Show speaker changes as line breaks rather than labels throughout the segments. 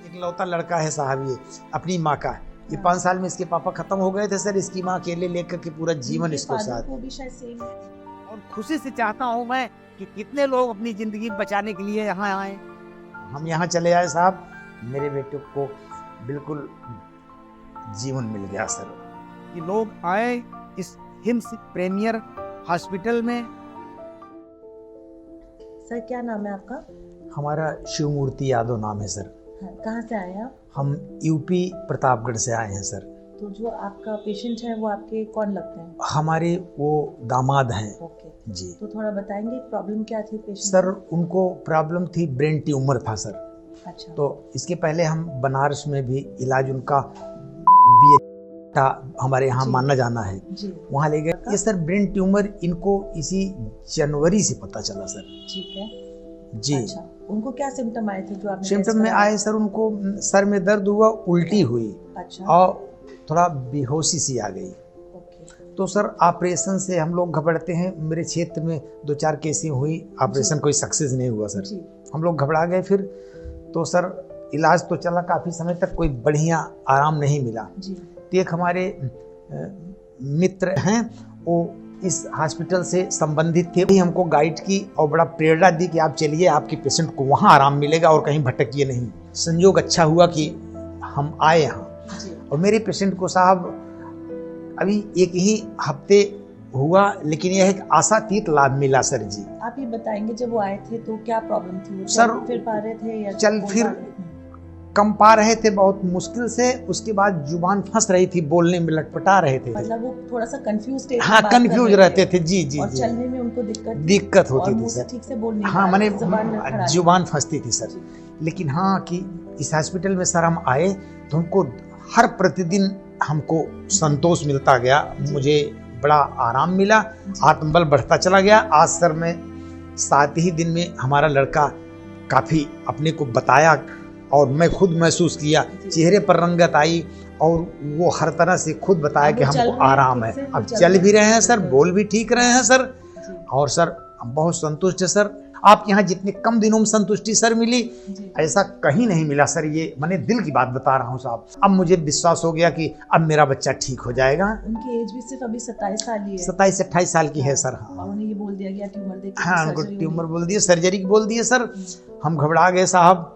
इकलौता लड़का है साहब, ये अपनी माँ का। ये 5 साल में इसके पापा खत्म हो गए थे सर, इसकी माँ अकेले लेकर के पूरा जीवन इसको साथ।
वो भी शायद सेम है।
और खुशी से चाहता हूँ मैं कि कितने लोग अपनी जिंदगी बचाने के लिए यहाँ आए।
हम यहाँ चले आए साहब, मेरे बेटे को बिल्कुल जीवन मिल गया सर।
कि लोग आए इस हिम्स प्रीमियर हॉस्पिटल में।
सर क्या नाम है आपका?
हमारा शिवमूर्ति यादव नाम है सर।
हाँ, कहाँ से आए हैं आप?
हम यूपी प्रतापगढ़ से आए हैं सर।
तो जो आपका पेशेंट है वो आपके कौन लगते हैं?
हमारे वो दामाद हैं।
ओके
जी
तो थोड़ा बताएंगे प्रॉब्लम क्या थी पेशेंट?
सर, उनको प्रॉब्लम थी, ब्रेन ट्यूमर था सर।
अच्छा
तो इसके पहले हम बनारस में भी इलाज उनका बी हमारे यहाँ
जी।
माना जाना है,
जी
वहाँ ले गए। ये सर ब्रेन ट्यूमर इनको इसी जनवरी से पता चला सर।
ठीक है।
जी
अच्छा उनको क्या सिम्टम आए थे जो आपने
सिम्टम
टेस्ट
में
कराया?
आए सर, उनको सर में दर्द हुआ, उल्टी हुई
अच्छा
और थोड़ा बेहोशी सी आ गई।
ओके
तो सर ऑपरेशन से हम लोग घबराते हैं, मेरे क्षेत्र में 2-4 केसें हुई, ऑपरेशन कोई सक्सेस नहीं हुआ सर।
जी
हम लोग घबरा गए फिर। तो सर इलाज तो चला काफ़ी समय तक, कोई बढ़िया आराम नहीं मिला।
जी
तो एक हमारे मित्र हैं, वो इस हॉस्पिटल से संबंधित थे, वही हमको गाइड की और बड़ा प्रेरणा दी कि आप चलिए, आपके पेशेंट को वहाँ आराम मिलेगा और कहीं भटकिए नहीं। संयोग अच्छा हुआ कि हम आए यहाँ।
जी
और मेरे पेशेंट को साहब अभी एक ही हफ्ते हुआ, लेकिन यह एक आशातीत लाभ मिला सर जी।
आप ये बताएंगे जब वो आए थे तो क्या प्रॉब्लम थी? वो
सर,
चल फिर पा रहे थे या
चल
बोल
फिर
पा रहे थे?
कम पा रहे थे बहुत मुश्किल से, उसके बाद जुबान फंस रही थी, बोलने में लटपटा रहे थे।
मतलब वो थोड़ा सा कंफ्यूज स्टेट
हाँ, कंफ्यूज रहते थे। जी जी
और
जी,
चलने में उनको
दिक्कत
और
होती
मुंह
थी
से
सर।
ठीक से बोल नहीं
हाँ,
पा
मैंने
रहे थे, जुबान लड़खड़ा
जुबान फंसती थी सर।
जी।
लेकिन हाँ कि इस हॉस्पिटल में सर हम आए तो हमको हर प्रतिदिन हमको संतोष मिलता गया, मुझे बड़ा आराम मिला, आत्मबल बढ़ता चला गया। आज सर मैं 7 ही दिन में हमारा लड़का काफ़ी अपने को बताया और मैं खुद महसूस किया, चेहरे पर रंगत आई और वो हर तरह से खुद बताया
अब
कि
वो चल
हमको
रहे हैं
आराम
ठीक
है।
से?
अब
वो चल
चल
रहे
भी रहे हैं
हैं?
सर, बोल भी ठीक रहे हैं सर।
जी
और सर हम बहुत संतुष्ट है सर। आप यहाँ जितने कम दिनों में संतुष्टि सर मिली,
जी
ऐसा कहीं नहीं मिला सर। ये मैंने दिल की बात बता रहा हूँ साहब। अब मुझे विश्वास हो गया कि अब मेरा बच्चा ठीक हो जाएगा।
उनकी एज भी सिर्फ अभी 27 साल ही है
27 से 28 साल की है सर। हाँ
और उन्हें ये बोल दिया गया ट्यूमर देख के
हाँ,
कि
उनको
सर्जरी
ट्यूमर
होगी।
बोल दिए, सर्जरी बोल दिए सर। हम घबरा गए साहब,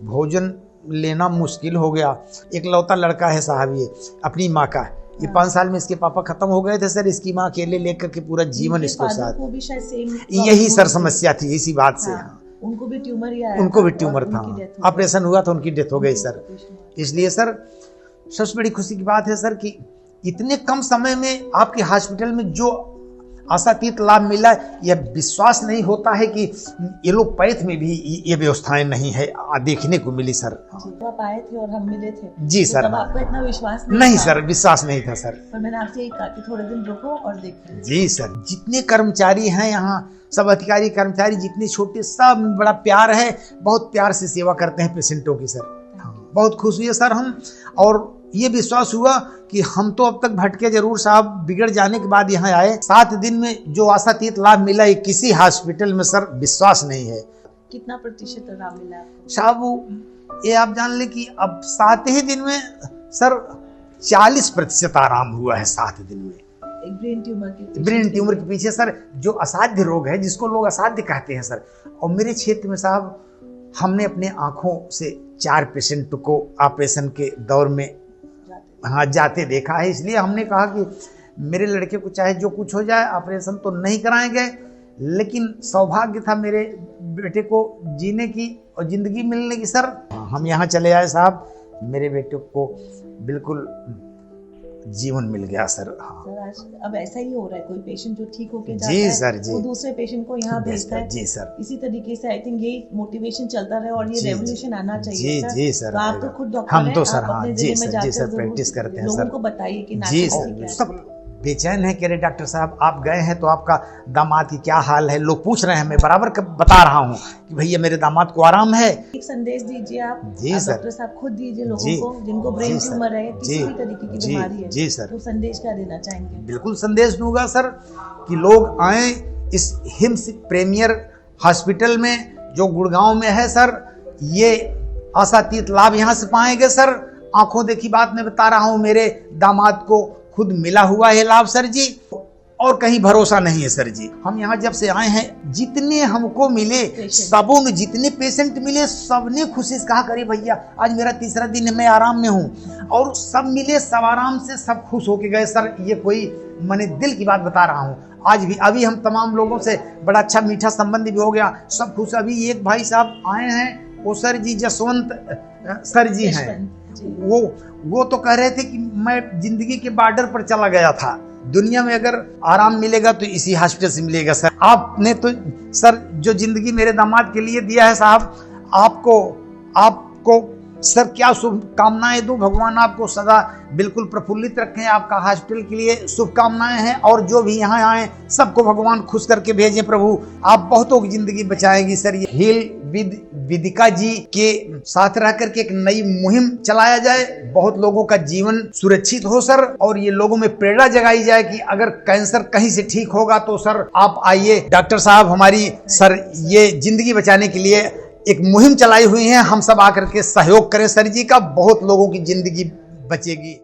भोजन लेना मुश्किल हो गया। इकलौता लड़का है साहब, ये अपनी माँ का। ये 5 साल में इसके पापा खत्म हो गए थे सर, इसकी माँ अकेले लेकर के पूरा जीवन
उनके
इसको
father
साथ।
को भी शायद सेम
यही सर समस्या थी, इसी बात से।
हाँ, उनको भी ट्यूमर ही आया
उनको भी
था
ट्यूमर
और
था,
उनकी death हो गई।
ऑपरेशन हुआ तो उनकी डेथ हो गई सर।
ऑपरेशन
इसलिए सर सबसे बड़ी खुशी की बात है सर कि इतने कम समय में आपके हॉस्पिटल में जो आशातीत लाभ मिला, यह विश्वास नहीं होता है कि एलोपैथ में भी ये व्यवस्थाएं नहीं है, देखने को मिली सर।
जी, तो आप आए थे और हम मिले थे
जी
तो
सर।
तब आपको इतना विश्वास
नहीं
था।
सर, विश्वास नहीं था सर।
पर मैंने आपसे यही कहा कि थोड़े दिन रुको और देखो।
जी सर, जितने कर्मचारी हैं यहाँ, सब अधिकारी कर्मचारी जितने छोटे, सब बड़ा प्यार है, बहुत प्यार से सेवा करते हैं पेशेंटों की सर। हाँ, बहुत खुश हुए सर हम। और ये विश्वास हुआ कि हम तो अब तक भटके जरूर साहब, बिगड़ जाने के बाद यहाँ आए। 7 दिन में जो आशातीत लाभ मिला, ये किसी हॉस्पिटल में सर विश्वास नहीं है।
कितना प्रतिशत आराम मिला आपको?
साहब ये आप जान ले कि अब 7 ही दिन में सर 40% आराम हुआ है 7 दिन में।
एक ब्रेन ट्यूमर के
ब्रेन ट्यूमर के पीछे सर, जो असाध्य रोग है, जिसको लोग असाध्य कहते हैं सर। और मेरे क्षेत्र में साहब हमने अपने आंखों से 4 पेशेंट को ऑपरेशन के दौर में हाँ जाते देखा है। इसलिए हमने कहा कि मेरे लड़के को चाहे जो कुछ हो जाए, ऑपरेशन तो नहीं कराएंगे, लेकिन सौभाग्य था मेरे बेटे को जीने की और ज़िंदगी मिलने की सर। हम यहाँ चले आए साहब, मेरे बेटे को बिल्कुल जीवन मिल गया सर। हाँ
सर आज अब ऐसा ही हो रहा है, कोई पेशेंट जो ठीक होके जाता
जी
है
सर, जी।
वो दूसरे पेशेंट को यहाँ भेजता है।
जी सर।
इसी तरीके से आई थिंक ये मोटिवेशन चलता रहे और ये
जी,
रेवोल्यूशन आना
जी,
चाहिए सर।
जी सर,
तो आप तो
आएगा।
खुद डॉक्टर
हम
हैं,
तो सर,
आप
हाँ,
अपने
जी
जिले
सर,
में
जी
जाकर
सर,
जरूर
प्रैक्टिस करते हैं
लोगों
सर।
को बताइए कि
जी
natural
सर,
क्या है।
सब बेचैन है कि अरे डॉक्टर साहब आप गए हैं तो आपका दामाद की क्या हाल है, लोग पूछ रहे हैं। मैं बराबर बता रहा हूँ कि भैया मेरे दामाद को आराम है।
एक संदेश दीजिए आप।
जी
आप
सर।
डॉक्टर साहब खुद दीजिए
जी,
लोगों को जिनको ब्रेन
जी सर,
ट्यूमर है, किसी
जी,
भी तरीके की
जी,
बीमारी है।
जी सर।
तो संदेश क्या देना चाहेंगे?
बिल्कुल संदेश दूंगा सर कि लोग आए इस हिम्स प्रीमियर हॉस्पिटल में, जो गुड़गांव में है सर। ये आशातीत लाभ यहाँ से पाएंगे सर। आंखों देखी बात मैं बता रहा हूँ, मेरे दामाद को खुद मिला हुआ है लाभ सर जी, और कहीं भरोसा नहीं है सर जी। हम यहाँ जब से आए हैं, जितने हमको मिले सबों ने, जितने पेशेंट मिले सबने खुशी से कहा करे भैया आज मेरा तीसरा दिन है, मैं आराम में हूँ, और सब मिले, सब आराम से, सब खुश होके गए सर। ये कोई मैंने दिल की बात बता रहा हूँ। आज भी अभी हम तमाम लोगों से बड़ा अच्छा मीठा संबंध भी हो गया, सब खुश। अभी एक भाई साहब आए हैं, वो सर जी जसवंत सर जी हैं, वो तो कह रहे थे कि मैं जिंदगी के बॉर्डर पर चला गया था, दुनिया में अगर आराम मिलेगा तो इसी हॉस्पिटल से मिलेगा सर। आपने तो सर जो जिंदगी मेरे दामाद के लिए दिया है साहब, आपको सर क्या शुभकामनाएं दूं। भगवान आपको सदा बिल्कुल प्रफुल्लित रखें, आपका हॉस्पिटल के लिए शुभकामनाएं हैं, और जो भी यहाँ आए सबको भगवान खुश करके भेजें प्रभु। आप बहुतों की जिंदगी बचाएंगी सर। ये हील विद विदिका जी के साथ रह करके एक नई मुहिम चलाया जाए, बहुत लोगों का जीवन सुरक्षित हो सर, और ये लोगों में प्रेरणा जगाई जाए कि अगर कैंसर कहीं से ठीक होगा तो सर आप आइए। डॉक्टर साहब हमारी सर ये जिंदगी बचाने के लिए एक मुहिम चलाई हुई है, हम सब आकर के सहयोग करें सर जी का, बहुत लोगों की जिंदगी बचेगी।